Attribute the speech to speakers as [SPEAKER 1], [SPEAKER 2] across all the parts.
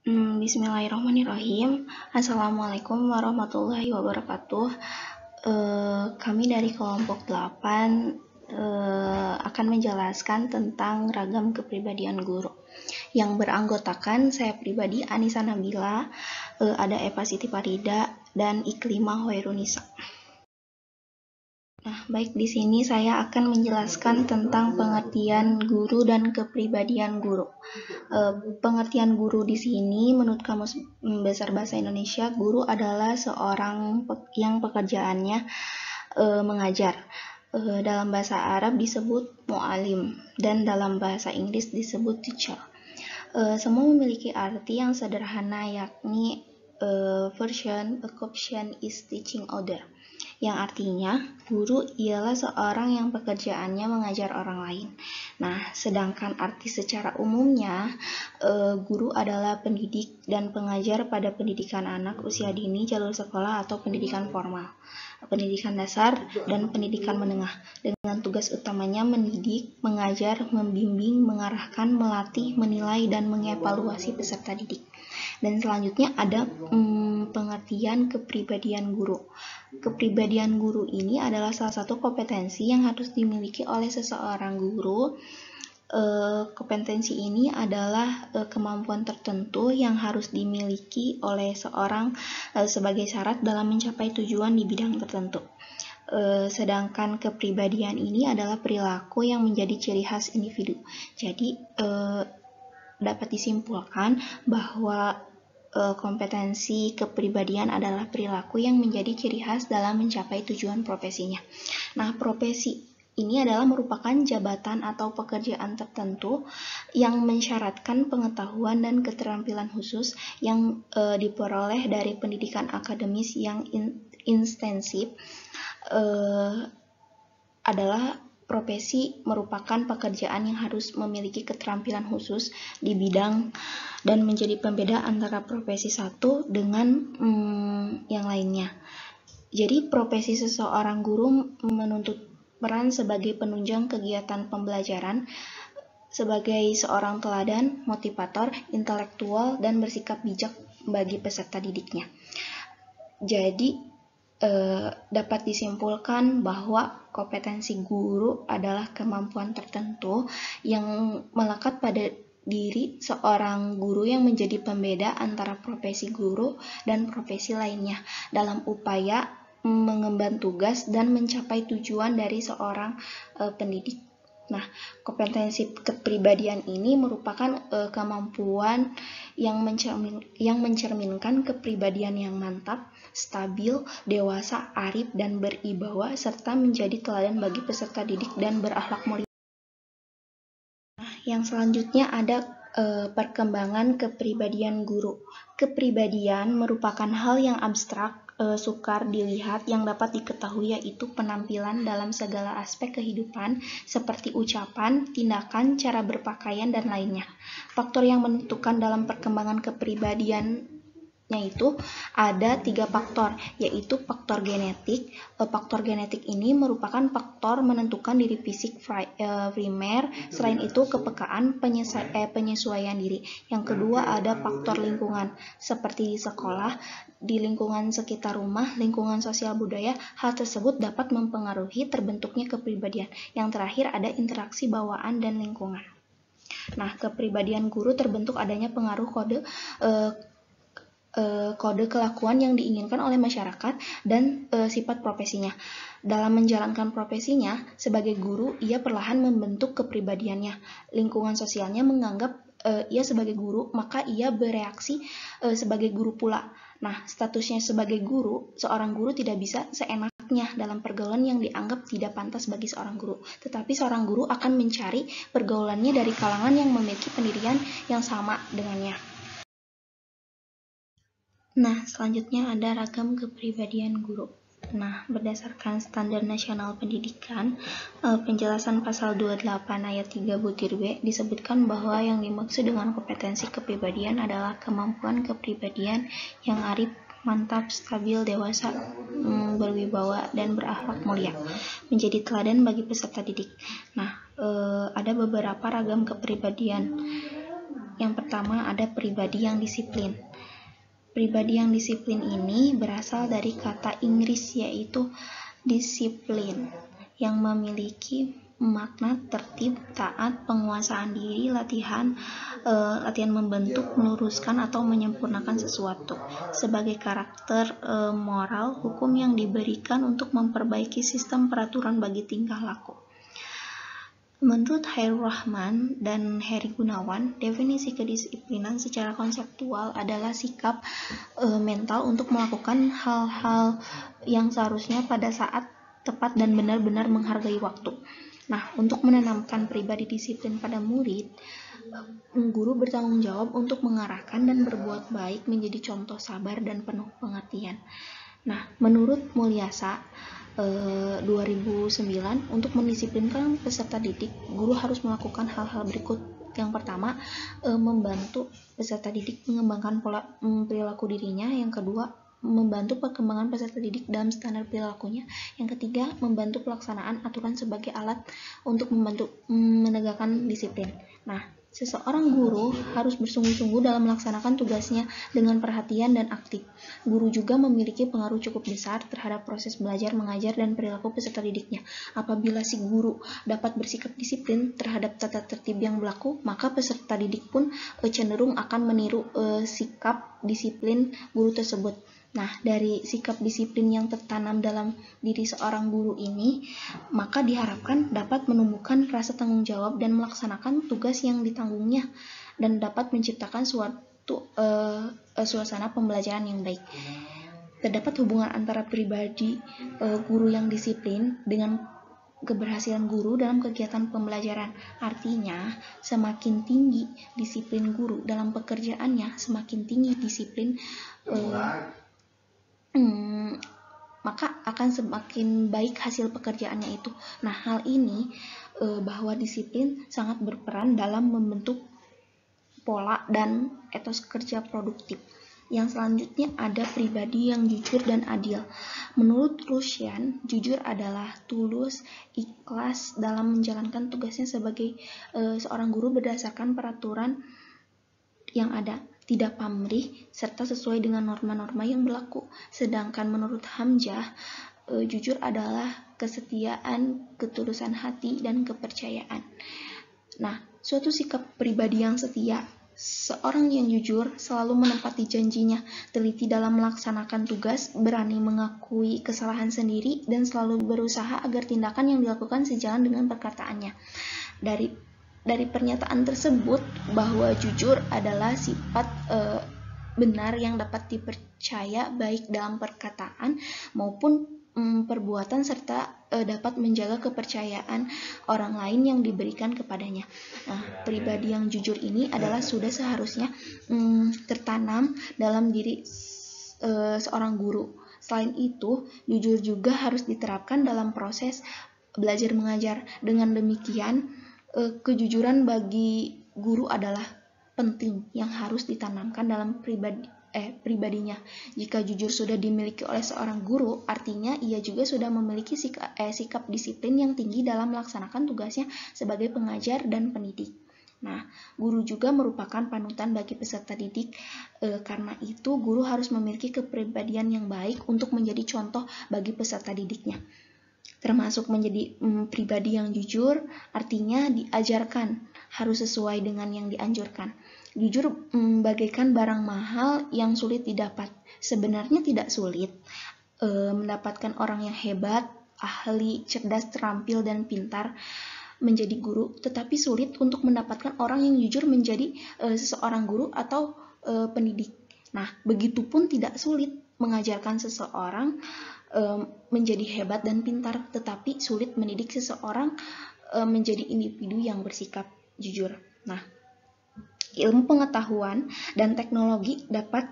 [SPEAKER 1] Bismillahirrahmanirrahim. Assalamualaikum warahmatullahi wabarakatuh. Kami dari kelompok 8 akan menjelaskan tentang ragam kepribadian guru yang beranggotakan saya pribadi Anissa Nabila, ada Eva Siti Farida, dan Iklimah Hoirunisa. Nah, baik, di sini saya akan menjelaskan tentang pengertian guru dan kepribadian guru. Pengertian guru di sini menurut Kamus Besar Bahasa Indonesia, guru adalah seorang yang pekerjaannya mengajar. Dalam bahasa Arab disebut mu'alim dan dalam bahasa Inggris disebut teacher. Semua memiliki arti yang sederhana, yakni version occupation is teaching other, yang artinya guru ialah seorang yang pekerjaannya mengajar orang lain. Nah, sedangkan arti secara umumnya, guru adalah pendidik dan pengajar pada pendidikan anak usia dini, jalur sekolah atau pendidikan formal, pendidikan dasar, dan pendidikan menengah, dengan tugas utamanya mendidik, mengajar, membimbing, mengarahkan, melatih, menilai, dan mengevaluasi peserta didik. Dan selanjutnya ada pengertian kepribadian guru. Kepribadian guru ini adalah salah satu kompetensi yang harus dimiliki oleh seseorang guru. Kompetensi ini adalah kemampuan tertentu yang harus dimiliki oleh seorang sebagai syarat dalam mencapai tujuan di bidang tertentu. Sedangkan kepribadian ini adalah perilaku yang menjadi ciri khas individu. Jadi dapat disimpulkan bahwa kompetensi kepribadian adalah perilaku yang menjadi ciri khas dalam mencapai tujuan profesinya. Nah, profesi ini adalah merupakan jabatan atau pekerjaan tertentu yang mensyaratkan pengetahuan dan keterampilan khusus yang diperoleh dari pendidikan akademis yang intensif. Adalah profesi merupakan pekerjaan yang harus memiliki keterampilan khusus di bidang dan menjadi pembeda antara profesi satu dengan yang lainnya. Jadi profesi seseorang guru menuntut peran sebagai penunjang kegiatan pembelajaran, sebagai seorang teladan, motivator, intelektual, dan bersikap bijak bagi peserta didiknya. Jadi dapat disimpulkan bahwa kompetensi guru adalah kemampuan tertentu yang melekat pada diri seorang guru yang menjadi pembeda antara profesi guru dan profesi lainnya dalam upaya mengemban tugas dan mencapai tujuan dari seorang pendidik. Nah, kompetensi kepribadian ini merupakan kemampuan yang mencerminkan kepribadian yang mantap, stabil, dewasa, arif, dan beribawa, serta menjadi teladan bagi peserta didik dan berakhlak mulia. Nah, yang selanjutnya ada perkembangan kepribadian guru. Kepribadian merupakan hal yang abstrak, sukar dilihat, yang dapat diketahui, yaitu penampilan dalam segala aspek kehidupan seperti ucapan, tindakan, cara berpakaian, dan lainnya. Faktor yang menentukan dalam perkembangan kepribadian itu ada 3 faktor, yaitu faktor genetik. Faktor genetik ini merupakan faktor menentukan diri fisik primer. Selain itu, kepekaan, penyesuaian diri. Yang kedua ada faktor lingkungan, seperti di sekolah, di lingkungan sekitar rumah, lingkungan sosial budaya. Hal tersebut dapat mempengaruhi terbentuknya kepribadian. Yang terakhir ada interaksi bawaan dan lingkungan. Nah, kepribadian guru terbentuk adanya pengaruh kode kelakuan yang diinginkan oleh masyarakat dan sifat profesinya. Dalam menjalankan profesinya sebagai guru, ia perlahan membentuk kepribadiannya. Lingkungan sosialnya menganggap ia sebagai guru, maka ia bereaksi sebagai guru pula. Nah, statusnya sebagai guru, seorang guru tidak bisa seenaknya dalam pergaulan yang dianggap tidak pantas bagi seorang guru. Tetapi seorang guru akan mencari pergaulannya dari kalangan yang memiliki pendidikan yang sama dengannya. Nah, selanjutnya ada ragam kepribadian guru. Nah, berdasarkan Standar Nasional Pendidikan, penjelasan pasal 28 ayat 3 butir B disebutkan bahwa yang dimaksud dengan kompetensi kepribadian adalah kemampuan kepribadian yang arif, mantap, stabil, dewasa, berwibawa, dan berakhlak mulia, menjadi teladan bagi peserta didik. Nah, ada beberapa ragam kepribadian Yang pertama ada pribadi yang disiplin. Pribadi yang disiplin ini berasal dari kata Inggris yaitu disiplin, yang memiliki makna tertib, taat, penguasaan diri, latihan membentuk, meluruskan atau menyempurnakan sesuatu. Sebagai karakter moral, hukum yang diberikan untuk memperbaiki sistem peraturan bagi tingkah laku. Menurut Khairul Rahman dan Heri Gunawan, definisi kedisiplinan secara konseptual adalah sikap mental untuk melakukan hal-hal yang seharusnya pada saat tepat dan benar-benar menghargai waktu. Nah, untuk menanamkan pribadi disiplin pada murid, guru bertanggung jawab untuk mengarahkan dan berbuat baik menjadi contoh sabar dan penuh pengertian. Nah, menurut Mulyasa 2009, untuk mendisiplinkan peserta didik, guru harus melakukan hal-hal berikut. Yang pertama, membantu peserta didik mengembangkan pola perilaku dirinya. Yang kedua, membantu perkembangan peserta didik dalam standar perilakunya. Yang ketiga, membantu pelaksanaan aturan sebagai alat untuk membantu menegakkan disiplin. Nah, seseorang guru harus bersungguh-sungguh dalam melaksanakan tugasnya dengan perhatian dan aktif. Guru juga memiliki pengaruh cukup besar terhadap proses belajar, mengajar, dan perilaku peserta didiknya. Apabila si guru dapat bersikap disiplin terhadap tata tertib yang berlaku, maka peserta didik pun cenderung akan meniru sikap disiplin guru tersebut. Nah, dari sikap disiplin yang tertanam dalam diri seorang guru ini, maka diharapkan dapat menumbuhkan rasa tanggung jawab dan melaksanakan tugas yang ditanggungnya, dan dapat menciptakan suatu suasana pembelajaran yang baik. Terdapat hubungan antara pribadi guru yang disiplin dengan keberhasilan guru dalam kegiatan pembelajaran. Artinya, semakin tinggi disiplin guru dalam pekerjaannya, semakin tinggi disiplin maka akan semakin baik hasil pekerjaannya itu. Nah, hal ini bahwa disiplin sangat berperan dalam membentuk pola dan etos kerja produktif. Yang selanjutnya ada pribadi yang jujur dan adil. Menurut Rusyan, jujur adalah tulus, ikhlas dalam menjalankan tugasnya sebagai seorang guru berdasarkan peraturan yang ada, tidak pamrih, serta sesuai dengan norma-norma yang berlaku. Sedangkan menurut Hamzah, jujur adalah kesetiaan, ketulusan hati, dan kepercayaan. Nah, suatu sikap pribadi yang setia, seorang yang jujur selalu menepati janjinya, teliti dalam melaksanakan tugas, berani mengakui kesalahan sendiri, dan selalu berusaha agar tindakan yang dilakukan sejalan dengan perkataannya. Dari pernyataan tersebut bahwa jujur adalah sifat benar yang dapat dipercaya baik dalam perkataan maupun perbuatan, serta dapat menjaga kepercayaan orang lain yang diberikan kepadanya. Nah, pribadi yang jujur ini adalah sudah seharusnya tertanam dalam diri seorang guru. Selain itu, jujur juga harus diterapkan dalam proses belajar mengajar. Dengan demikian, kejujuran bagi guru adalah penting yang harus ditanamkan dalam pribadinya. Jika jujur sudah dimiliki oleh seorang guru, artinya ia juga sudah memiliki sikap disiplin yang tinggi dalam melaksanakan tugasnya sebagai pengajar dan pendidik. Nah, guru juga merupakan panutan bagi peserta didik. Karena itu, guru harus memiliki kepribadian yang baik untuk menjadi contoh bagi peserta didiknya. Termasuk menjadi pribadi yang jujur, artinya diajarkan harus sesuai dengan yang dianjurkan. Jujur bagaikan barang mahal yang sulit didapat. Sebenarnya tidak sulit mendapatkan orang yang hebat, ahli, cerdas, terampil, dan pintar menjadi guru, tetapi sulit untuk mendapatkan orang yang jujur menjadi seseorang guru atau pendidik. Nah, begitupun tidak sulit mengajarkan seseorang menjadi hebat dan pintar, tetapi sulit mendidik seseorang menjadi individu yang bersikap jujur. Nah, ilmu pengetahuan dan teknologi dapat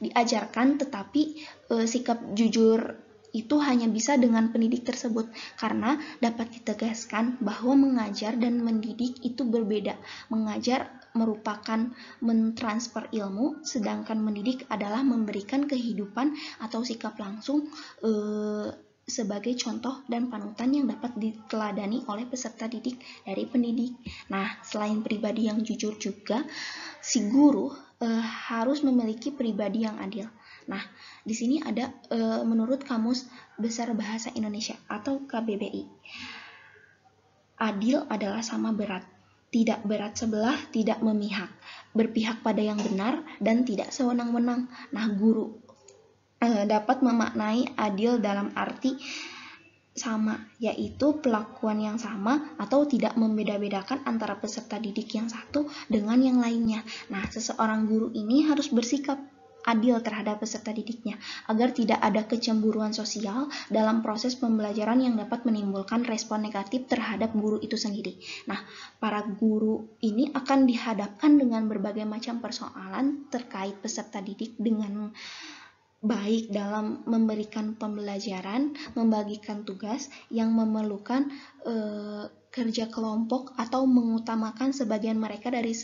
[SPEAKER 1] diajarkan, tetapi sikap jujur itu hanya bisa dengan pendidik tersebut, karena dapat ditegaskan bahwa mengajar dan mendidik itu berbeda. Mengajar merupakan mentransfer ilmu, sedangkan mendidik adalah memberikan kehidupan atau sikap langsung sebagai contoh dan panutan yang dapat diteladani oleh peserta didik dari pendidik. Nah, selain pribadi yang jujur juga, si guru harus memiliki pribadi yang adil. Nah, di sini ada menurut Kamus Besar Bahasa Indonesia atau KBBI. Adil adalah sama berat, tidak berat sebelah, tidak memihak, berpihak pada yang benar, dan tidak sewenang-wenang. Nah, guru dapat memaknai adil dalam arti sama, yaitu pelakuan yang sama atau tidak membeda-bedakan antara peserta didik yang satu dengan yang lainnya. Nah, seseorang guru ini harus bersikap adil terhadap peserta didiknya agar tidak ada kecemburuan sosial dalam proses pembelajaran yang dapat menimbulkan respon negatif terhadap guru itu sendiri. Nah, para guru ini akan dihadapkan dengan berbagai macam persoalan terkait peserta didik dengan baik dalam memberikan pembelajaran, membagikan tugas yang memerlukan kerja kelompok atau mengutamakan sebagian mereka dari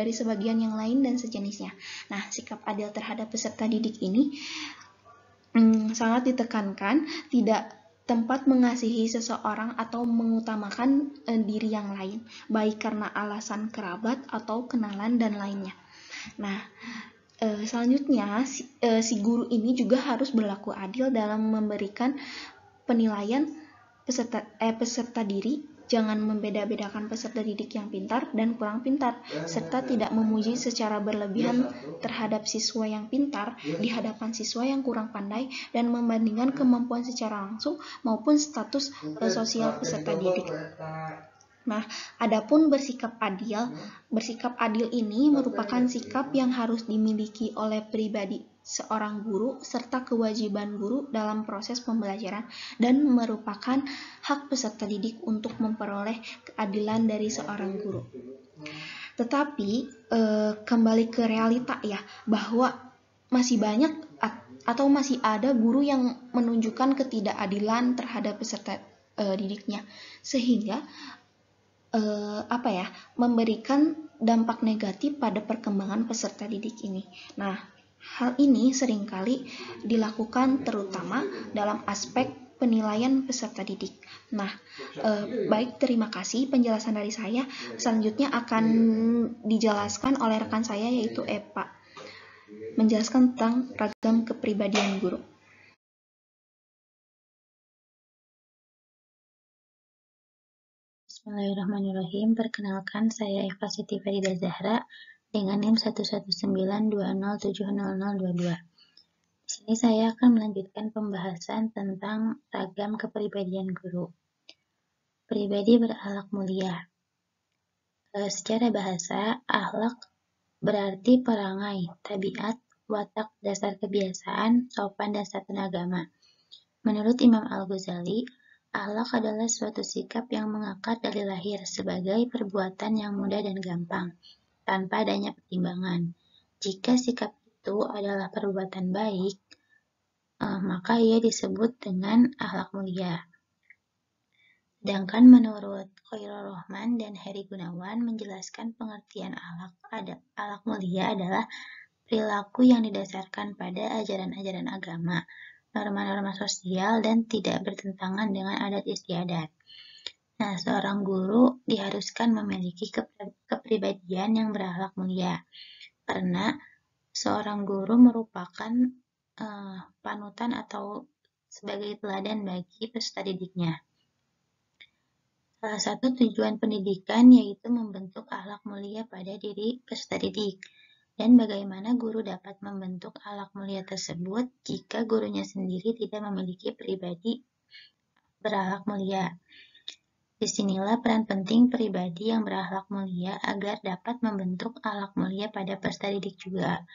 [SPEAKER 1] sebagian yang lain dan sejenisnya. Nah, sikap adil terhadap peserta didik ini sangat ditekankan, tidak tempat mengasihi seseorang atau mengutamakan diri yang lain, baik karena alasan kerabat atau kenalan dan lainnya. Nah, selanjutnya si guru ini juga harus berlaku adil dalam memberikan penilaian peserta diri, jangan membeda-bedakan peserta didik yang pintar dan kurang pintar, serta tidak memuji secara berlebihan terhadap siswa yang pintar di hadapan siswa yang kurang pandai dan membandingkan kemampuan secara langsung maupun status sosial peserta didik. Nah, adapun bersikap adil ini merupakan sikap yang harus dimiliki oleh pribadi seorang guru serta kewajiban guru dalam proses pembelajaran dan merupakan hak peserta didik untuk memperoleh keadilan dari seorang guru. Tetapi kembali ke realita ya, bahwa masih banyak atau masih ada guru yang menunjukkan ketidakadilan terhadap peserta didiknya, sehingga memberikan dampak negatif pada perkembangan peserta didik ini. Nah, hal ini seringkali dilakukan terutama dalam aspek penilaian peserta didik. Nah, baik, terima kasih penjelasan dari saya. Selanjutnya akan dijelaskan oleh rekan saya yaitu Epa, menjelaskan tentang ragam kepribadian guru.
[SPEAKER 2] Bismillahirrahmanirrahim. Perkenalkan, saya Eva Siti Farida Zahra dengan NIM 11920700022. Di sini saya akan melanjutkan pembahasan tentang ragam kepribadian guru. Pribadi berakhlak mulia. Secara bahasa, akhlak berarti perangai, tabiat, watak, dasar kebiasaan, sopan, dan satuan agama. Menurut Imam Al-Ghazali, akhlak adalah suatu sikap yang mengakar dari lahir sebagai perbuatan yang mudah dan gampang, tanpa adanya pertimbangan. Jika sikap itu adalah perbuatan baik, maka ia disebut dengan akhlak mulia. Sedangkan menurut Khairul Rahman dan Heri Gunawan menjelaskan pengertian akhlak mulia adalah perilaku yang didasarkan pada ajaran-ajaran agama, norma-norma sosial, dan tidak bertentangan dengan adat istiadat. Nah, seorang guru diharuskan memiliki kepribadian yang berakhlak mulia, karena seorang guru merupakan panutan atau sebagai teladan bagi peserta didiknya. Salah satu tujuan pendidikan yaitu membentuk akhlak mulia pada diri peserta didik. Dan bagaimana guru dapat membentuk akhlak mulia tersebut jika gurunya sendiri tidak memiliki pribadi berakhlak mulia. Disinilah peran penting pribadi yang berakhlak mulia agar dapat membentuk akhlak mulia pada peserta didik juga.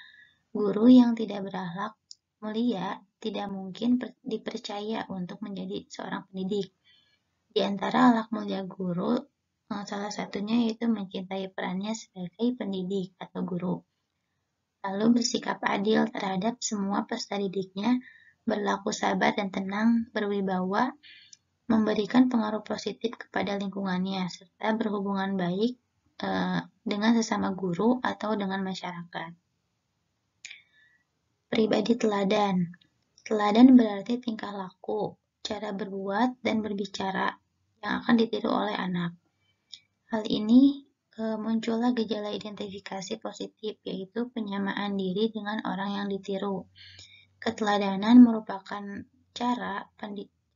[SPEAKER 2] Guru yang tidak berakhlak mulia tidak mungkin dipercaya untuk menjadi seorang pendidik. Di antara akhlak mulia guru, salah satunya yaitu mencintai perannya sebagai pendidik atau guru. Lalu bersikap adil terhadap semua peserta didiknya, berlaku sabar dan tenang, berwibawa, memberikan pengaruh positif kepada lingkungannya, serta berhubungan baik dengan sesama guru atau dengan masyarakat. Pribadi teladan. Teladan berarti tingkah laku, cara berbuat dan berbicara yang akan ditiru oleh anak. Hal ini muncullah gejala identifikasi positif, yaitu penyamaan diri dengan orang yang ditiru. Keteladanan merupakan cara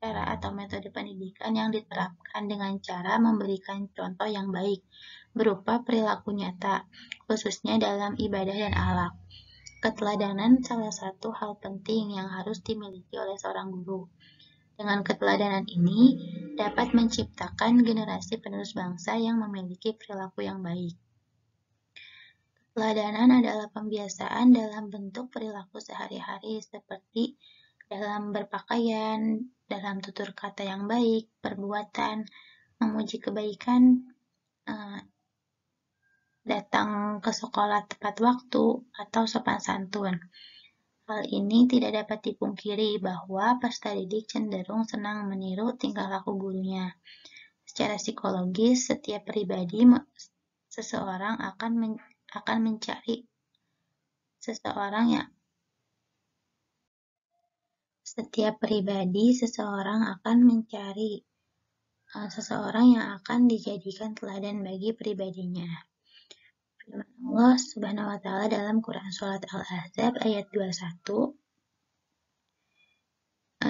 [SPEAKER 2] atau metode pendidikan yang diterapkan dengan cara memberikan contoh yang baik berupa perilaku nyata, khususnya dalam ibadah dan akhlak. Keteladanan salah satu hal penting yang harus dimiliki oleh seorang guru. Dengan keteladanan ini dapat menciptakan generasi penerus bangsa yang memiliki perilaku yang baik. Keteladanan adalah pembiasaan dalam bentuk perilaku sehari-hari seperti dalam berpakaian, dalam tutur kata yang baik, perbuatan, memuji kebaikan, datang ke sekolah tepat waktu, atau sopan santun. Hal ini tidak dapat dipungkiri bahwa peserta didik cenderung senang meniru tingkah laku gurunya. Secara psikologis, setiap pribadi seseorang akan mencari seseorang yang akan dijadikan teladan bagi pribadinya. Firman Allah Subhanahu wa Ta'ala dalam Quran Surat Al-Ahzab ayat 21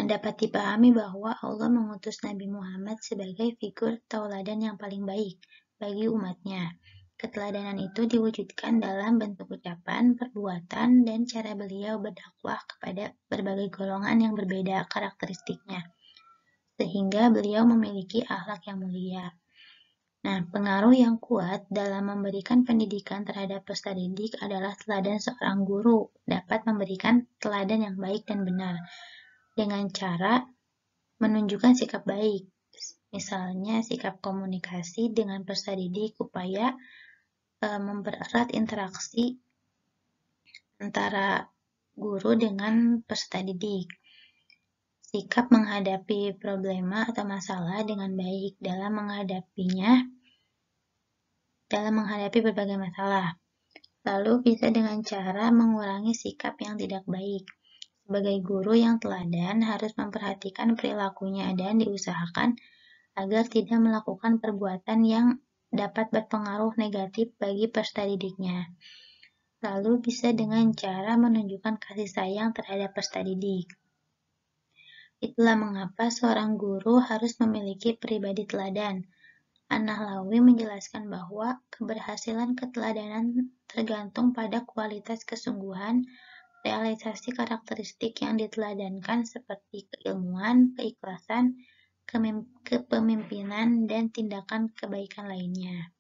[SPEAKER 2] dapat dipahami bahwa Allah mengutus Nabi Muhammad sebagai figur tauladan yang paling baik bagi umatnya. Keteladanan itu diwujudkan dalam bentuk ucapan, perbuatan, dan cara beliau berdakwah kepada berbagai golongan yang berbeda karakteristiknya, sehingga beliau memiliki akhlak yang mulia. Nah, pengaruh yang kuat dalam memberikan pendidikan terhadap peserta didik adalah teladan seorang guru dapat memberikan teladan yang baik dan benar dengan cara menunjukkan sikap baik, misalnya sikap komunikasi dengan peserta didik upaya mempererat interaksi antara guru dengan peserta didik, sikap menghadapi problema atau masalah dengan baik dalam menghadapi berbagai masalah. Lalu bisa dengan cara mengurangi sikap yang tidak baik. Sebagai guru yang teladan harus memperhatikan perilakunya dan diusahakan agar tidak melakukan perbuatan yang dapat berpengaruh negatif bagi peserta didiknya. Lalu bisa dengan cara menunjukkan kasih sayang terhadap peserta didik. Itulah mengapa seorang guru harus memiliki pribadi teladan. An-Nahlawi menjelaskan bahwa keberhasilan keteladanan tergantung pada kualitas kesungguhan, realisasi karakteristik yang diteladankan seperti keilmuan, keikhlasan, kepemimpinan, dan tindakan kebaikan lainnya.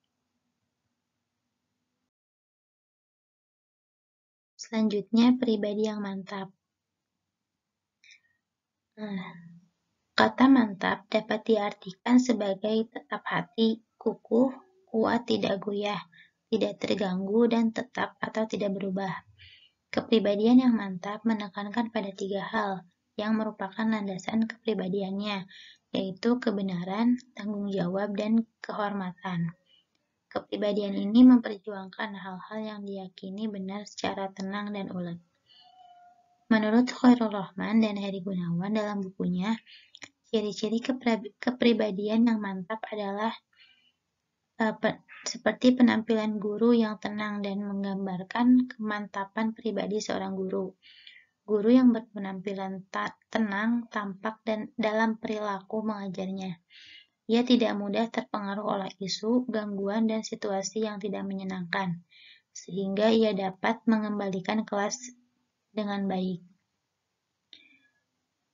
[SPEAKER 2] Selanjutnya, pribadi yang mantap. Kata mantap dapat diartikan sebagai tetap hati, kukuh, kuat, tidak goyah, tidak terganggu, dan tetap atau tidak berubah. Kepribadian yang mantap menekankan pada 3 hal yang merupakan landasan kepribadiannya, yaitu kebenaran, tanggung jawab, dan kehormatan. Kepribadian ini memperjuangkan hal-hal yang diyakini benar secara tenang dan ulet. Menurut Khairul Rahman dan Heri Gunawan dalam bukunya, ciri-ciri kepribadian yang mantap adalah seperti penampilan guru yang tenang dan menggambarkan kemantapan pribadi seorang guru. Guru yang berpenampilan tenang, tampak dan dalam perilaku mengajarnya. Ia tidak mudah terpengaruh oleh isu, gangguan, dan situasi yang tidak menyenangkan, sehingga ia dapat mengembalikan kelas dengan baik.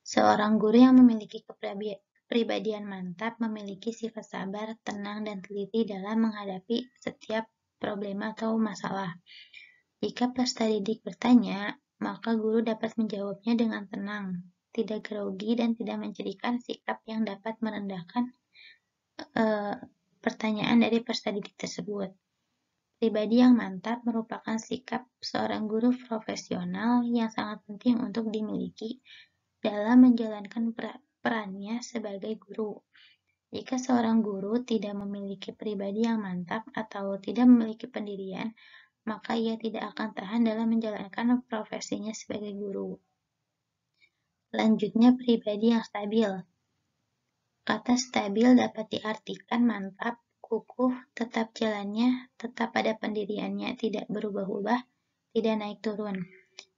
[SPEAKER 2] Seorang guru yang memiliki kepribadian mantap memiliki sifat sabar, tenang, dan teliti dalam menghadapi setiap problema atau masalah. Jika peserta didik bertanya, maka guru dapat menjawabnya dengan tenang, tidak grogi, dan tidak mencirikan sikap yang dapat merendahkan pertanyaan dari peserta didik tersebut. Pribadi yang mantap merupakan sikap seorang guru profesional yang sangat penting untuk dimiliki dalam menjalankan perannya sebagai guru. Jika seorang guru tidak memiliki pribadi yang mantap atau tidak memiliki pendirian, maka ia tidak akan tahan dalam menjalankan profesinya sebagai guru. Selanjutnya, pribadi yang stabil. Kata stabil dapat diartikan mantap, kukuh, tetap jalannya, tetap pada pendiriannya, tidak berubah-ubah, tidak naik turun.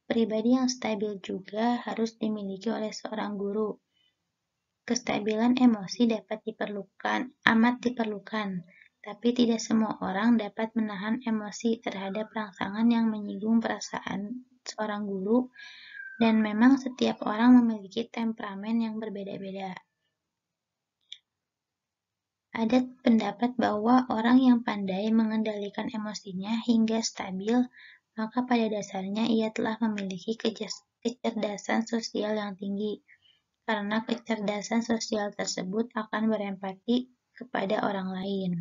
[SPEAKER 2] Pribadi yang stabil juga harus dimiliki oleh seorang guru. Kestabilan emosi amat diperlukan, tapi tidak semua orang dapat menahan emosi terhadap rangsangan yang menyinggung perasaan seorang guru, dan memang setiap orang memiliki temperamen yang berbeda-beda. Ada pendapat bahwa orang yang pandai mengendalikan emosinya hingga stabil, maka pada dasarnya ia telah memiliki kecerdasan sosial yang tinggi, karena kecerdasan sosial tersebut akan berempati kepada orang lain.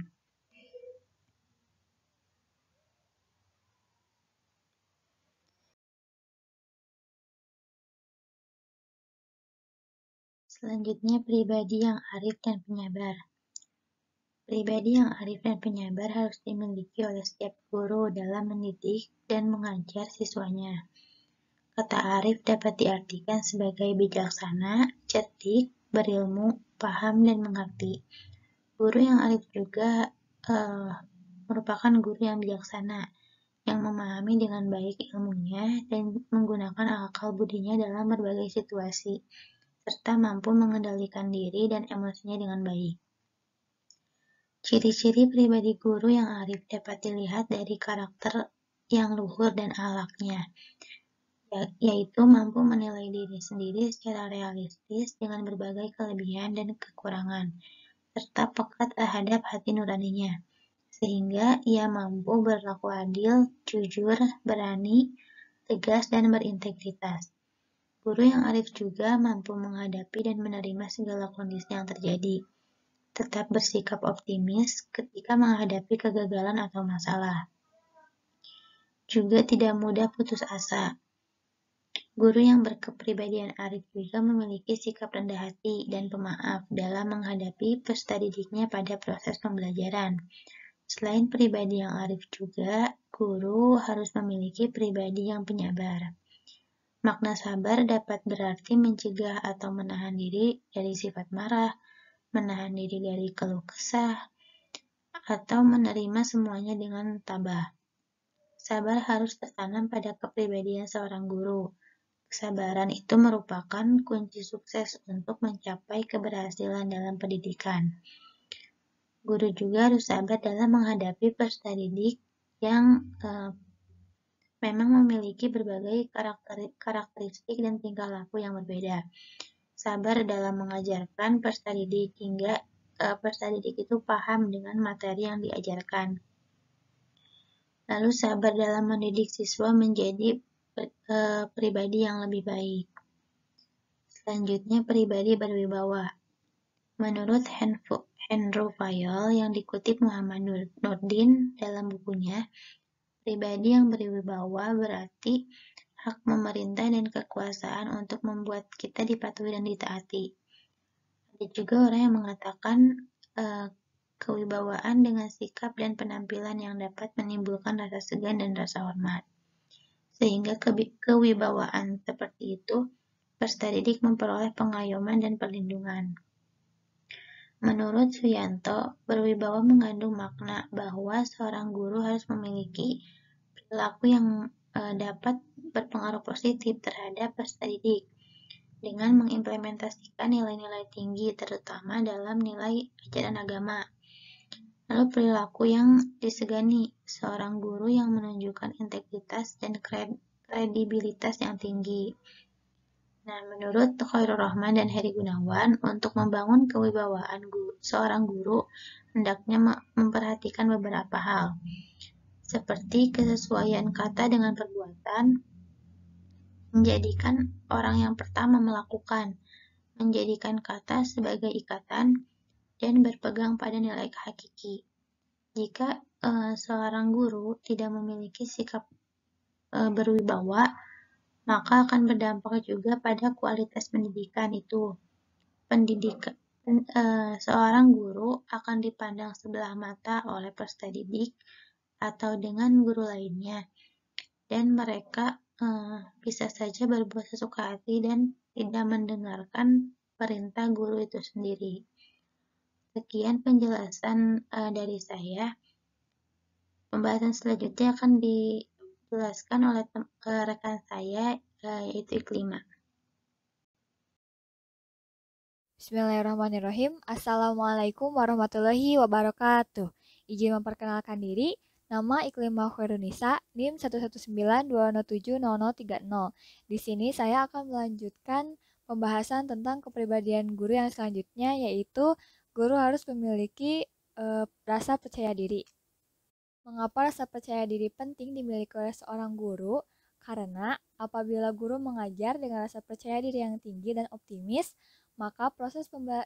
[SPEAKER 2] Selanjutnya, pribadi yang arif dan penyabar. Pribadi yang arif dan penyabar harus dimiliki oleh setiap guru dalam mendidik dan mengajar siswanya. Kata arif dapat diartikan sebagai bijaksana, cerdik, berilmu, paham, dan mengerti. Guru yang arif juga merupakan guru yang bijaksana, yang memahami dengan baik ilmunya dan menggunakan akal budinya dalam berbagai situasi, serta mampu mengendalikan diri dan emosinya dengan baik. Ciri-ciri pribadi guru yang arif dapat dilihat dari karakter yang luhur dan akhlaknya, yaitu mampu menilai diri sendiri secara realistis dengan berbagai kelebihan dan kekurangan, serta peka terhadap hati nuraninya, sehingga ia mampu berlaku adil, jujur, berani, tegas, dan berintegritas. Guru yang arif juga mampu menghadapi dan menerima segala kondisi yang terjadi, tetap bersikap optimis ketika menghadapi kegagalan atau masalah. Juga tidak mudah putus asa. Guru yang berkepribadian arif juga memiliki sikap rendah hati dan pemaaf dalam menghadapi peserta didiknya pada proses pembelajaran. Selain pribadi yang arif juga, guru harus memiliki pribadi yang penyabar. Makna sabar dapat berarti mencegah atau menahan diri dari sifat marah, menahan diri dari keluh kesah, atau menerima semuanya dengan tabah. Sabar harus tertanam pada kepribadian seorang guru. Kesabaran itu merupakan kunci sukses untuk mencapai keberhasilan dalam pendidikan. Guru juga harus sabar dalam menghadapi peserta didik yang memang memiliki berbagai karakteristik dan tingkah laku yang berbeda. Sabar dalam mengajarkan peserta didik hingga peserta didik itu paham dengan materi yang diajarkan. Lalu sabar dalam mendidik siswa menjadi pribadi yang lebih baik. Selanjutnya, pribadi berwibawa. Menurut Henry Fayol yang dikutip Muhammad Nurdin dalam bukunya, pribadi yang berwibawa berarti hak memerintah dan kekuasaan untuk membuat kita dipatuhi dan ditaati. Ada juga orang yang mengatakan kewibawaan dengan sikap dan penampilan yang dapat menimbulkan rasa segan dan rasa hormat. Sehingga kewibawaan seperti itu, peserta didik memperoleh pengayoman dan perlindungan. Menurut Suyanto, berwibawa mengandung makna bahwa seorang guru harus memiliki perilaku yang dapat berpengaruh positif terhadap peserta didik dengan mengimplementasikan nilai-nilai tinggi, terutama dalam nilai ajaran agama. Lalu perilaku yang disegani, seorang guru yang menunjukkan integritas dan kredibilitas yang tinggi. Nah, menurut Khairul Rahman dan Heri Gunawan, untuk membangun kewibawaan seorang guru, hendaknya memperhatikan beberapa hal, seperti kesesuaian kata dengan perbuatan, menjadikan orang yang pertama melakukan, menjadikan kata sebagai ikatan, dan berpegang pada nilai hakiki. Jika seorang guru tidak memiliki sikap berwibawa, maka akan berdampak juga pada kualitas pendidikan itu. Seorang guru akan dipandang sebelah mata oleh peserta didik atau dengan guru lainnya, dan mereka bisa saja berbuat sesuka hati dan tidak mendengarkan perintah guru itu sendiri. Sekian penjelasan dari saya. Pembahasan selanjutnya akan dijelaskan oleh rekan saya, yaitu Iklima.
[SPEAKER 3] Bismillahirrahmanirrahim. Assalamualaikum warahmatullahi wabarakatuh. Izin memperkenalkan diri, nama Iklimah Khairunisa, NIM 119207030. Di sini saya akan melanjutkan pembahasan tentang kepribadian guru yang selanjutnya, yaitu guru harus memiliki rasa percaya diri. Mengapa rasa percaya diri penting dimiliki oleh seorang guru? Karena apabila guru mengajar dengan rasa percaya diri yang tinggi dan optimis, maka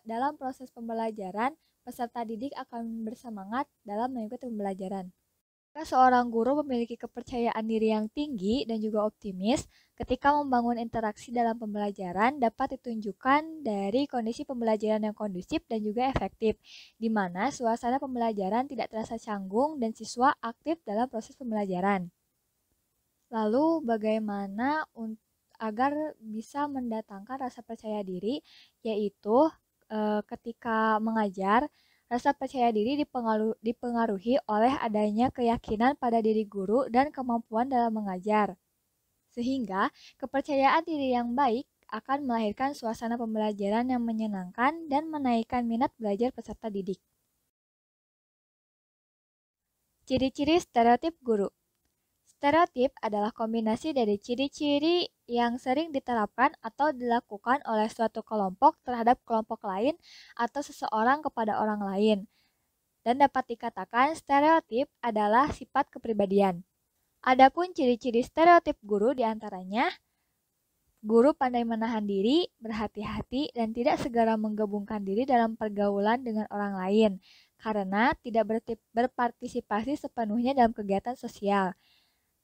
[SPEAKER 3] dalam proses pembelajaran, peserta didik akan bersemangat dalam mengikuti pembelajaran. Jika seorang guru memiliki kepercayaan diri yang tinggi dan juga optimis, ketika membangun interaksi dalam pembelajaran dapat ditunjukkan dari kondisi pembelajaran yang kondusif dan juga efektif, di mana suasana pembelajaran tidak terasa canggung dan siswa aktif dalam proses pembelajaran. Lalu bagaimana agar bisa mendatangkan rasa percaya diri, yaitu ketika mengajar, rasa percaya diri dipengaruhi oleh adanya keyakinan pada diri guru dan kemampuan dalam mengajar. Sehingga kepercayaan diri yang baik akan melahirkan suasana pembelajaran yang menyenangkan dan menaikkan minat belajar peserta didik. Ciri-ciri stereotip guru. Stereotip adalah kombinasi dari ciri-ciri yang sering diterapkan atau dilakukan oleh suatu kelompok terhadap kelompok lain atau seseorang kepada orang lain. Dan dapat dikatakan stereotip adalah sifat kepribadian. Adapun ciri-ciri stereotip guru diantaranya, guru pandai menahan diri, berhati-hati, dan tidak segera menggabungkan diri dalam pergaulan dengan orang lain, karena tidak berpartisipasi sepenuhnya dalam kegiatan sosial.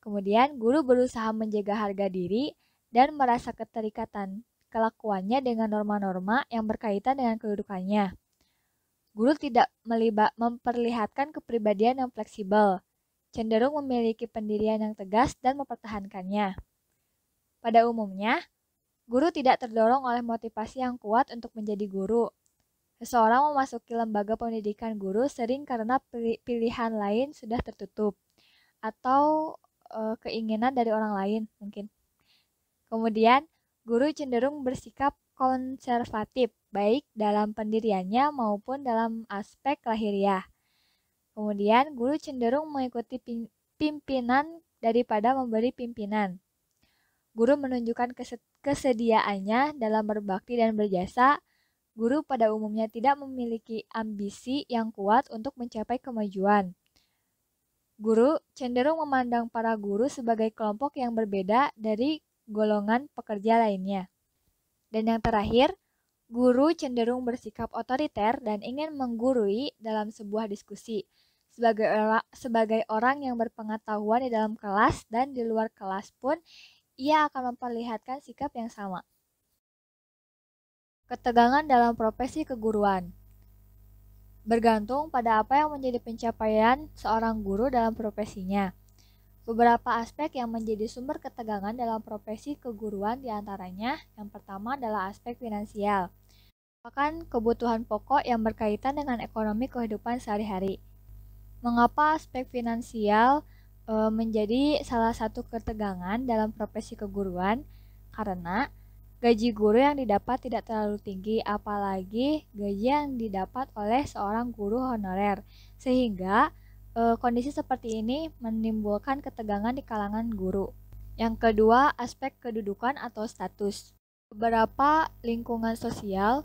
[SPEAKER 3] Kemudian, guru berusaha menjaga harga diri dan merasa keterikatan kelakuannya dengan norma-norma yang berkaitan dengan kedudukannya. Guru tidak memperlihatkan kepribadian yang fleksibel, cenderung memiliki pendirian yang tegas dan mempertahankannya. Pada umumnya, guru tidak terdorong oleh motivasi yang kuat untuk menjadi guru. Seseorang memasuki lembaga pendidikan guru sering karena pilihan lain sudah tertutup, atau keinginan dari orang lain mungkin. Kemudian, guru cenderung bersikap konservatif, baik dalam pendiriannya maupun dalam aspek lahiriah. Kemudian, guru cenderung mengikuti pimpinan daripada memberi pimpinan. Guru menunjukkan kesediaannya dalam berbakti dan berjasa. Guru pada umumnya tidak memiliki ambisi yang kuat untuk mencapai kemajuan. Guru cenderung memandang para guru sebagai kelompok yang berbeda dari golongan pekerja lainnya. Dan yang terakhir, guru cenderung bersikap otoriter dan ingin menggurui dalam sebuah diskusi. Sebagai orang yang berpengetahuan di dalam kelas dan di luar kelas pun, ia akan memperlihatkan sikap yang sama. Ketegangan dalam profesi keguruan. Bergantung pada apa yang menjadi pencapaian seorang guru dalam profesinya. Beberapa aspek yang menjadi sumber ketegangan dalam profesi keguruan diantaranya, yang pertama adalah aspek finansial. Merupakan kebutuhan pokok yang berkaitan dengan ekonomi kehidupan sehari-hari. Mengapa aspek finansial menjadi salah satu ketegangan dalam profesi keguruan? Karena gaji guru yang didapat tidak terlalu tinggi, apalagi gaji yang didapat oleh seorang guru honorer. Sehingga kondisi seperti ini menimbulkan ketegangan di kalangan guru. Yang kedua, aspek kedudukan atau status. Beberapa lingkungan sosial,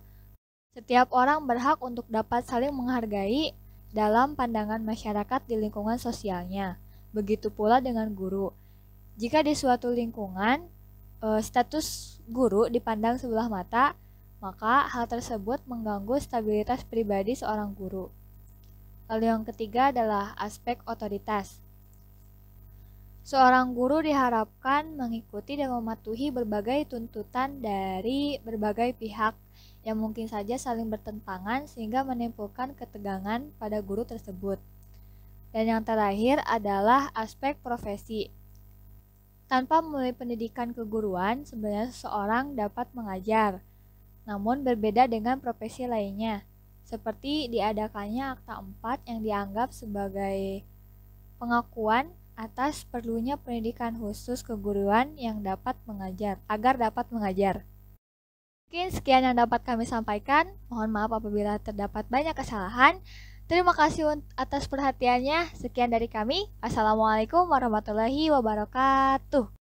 [SPEAKER 3] setiap orang berhak untuk dapat saling menghargai dalam pandangan masyarakat di lingkungan sosialnya. Begitu pula dengan guru. Jika di suatu lingkungan, status guru dipandang sebelah mata, maka hal tersebut mengganggu stabilitas pribadi seorang guru. Lalu yang ketiga adalah aspek otoritas. Seorang guru diharapkan mengikuti dan mematuhi berbagai tuntutan dari berbagai pihak yang mungkin saja saling bertentangan sehingga menimbulkan ketegangan pada guru tersebut. Dan yang terakhir adalah aspek profesi. Tanpa melalui pendidikan keguruan, sebenarnya seseorang dapat mengajar, namun berbeda dengan profesi lainnya. seperti diadakannya Akta 4 yang dianggap sebagai pengakuan atas perlunya pendidikan khusus keguruan yang dapat mengajar, agar dapat mengajar. Mungkin sekian yang dapat kami sampaikan. Mohon maaf apabila terdapat banyak kesalahan. Terima kasih atas perhatiannya. Sekian dari kami. Assalamualaikum warahmatullahi wabarakatuh.